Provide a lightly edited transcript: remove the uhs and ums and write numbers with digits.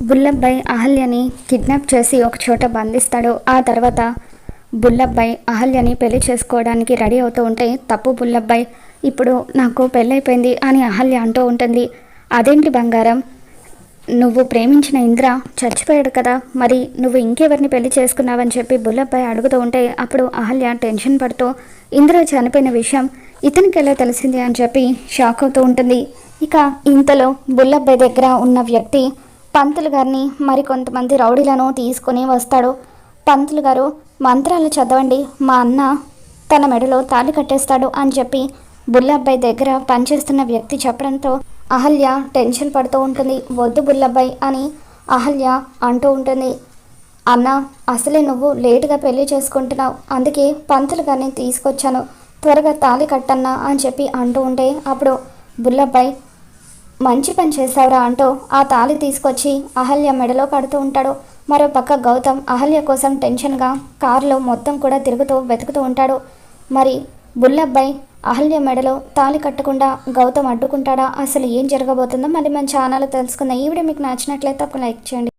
బుల్లబ్బాయి అహల్యని kidnap చేసి ఒక చోట బంధిస్తాడు. ఆ తర్వాత బుల్లబ్బాయి అహల్యని పెళ్లి చేసుకోవడానికి రెడీ అవుతూ ఉంటే, తప్పు బుల్లబ్బాయి, ఇప్పుడు నాకు పెళ్ళైపోయింది అని అహల్య అంటూ ఉంటుంది. అదేంటి బంగారం, నువ్వు ప్రేమించిన ఇంద్ర చచ్చిపోయాడు కదా, మరి నువ్వు ఇంకెవరిని పెళ్లి చేసుకున్నావని చెప్పి బుల్లబ్బాయి అడుగుతూ ఉంటే, అప్పుడు అహల్య టెన్షన్ పడుతూ ఇంద్ర చనిపోయిన విషయం ఇతనికి ఎలా తెలిసింది అని చెప్పి షాక్ అవుతూ ఉంటుంది. ఇక ఇంతలో బుల్లబ్బాయి దగ్గర ఉన్న వ్యక్తి పంతులు గారిని మరికొంతమంది రౌడీలను తీసుకొని వస్తాడు. పంతులు గారు, మంత్రాలు చదవండి, మా అన్న తన మెడలో తాళి కట్టేస్తాడు అని చెప్పి బుల్లబ్బాయి దగ్గర పనిచేస్తున్న వ్యక్తి చెప్పడంతో అహల్య టెన్షన్ పడుతూ ఉంటుంది. వద్దు బుల్లబ్బాయి అని అహల్య అంటూ ఉంటుంది. అన్న, అసలే నువ్వు లేటుగా పెళ్లి చేసుకుంటున్నావు, అందుకే పంతులు గారిని తీసుకొచ్చాను, త్వరగా తాళి కట్టన్నా అని చెప్పి అంటూ ఉంటే, అప్పుడు బుల్లబ్బాయి మంచి పని చేశావురా అంటూ ఆ తాళి తీసుకొచ్చి అహల్య మెడలో కడుతూ ఉంటాడు. మరో పక్క గౌతమ్ అహల్య కోసం టెన్షన్గా కారులో మొత్తం కూడా తిరుగుతూ వెతుకుతూ ఉంటాడు. మరి బుల్లబ్బాయి అహల్య మెడలో తాళి కట్టకుండా గౌతమ్ అడ్డుకుంటాడా, అసలు ఏం జరగబోతుందో మళ్ళీ మన ఛానల్ తెలుసుకుందాం. ఈ వీడియో మీకు నచ్చినట్లయితే ఒక లైక్ చేయండి.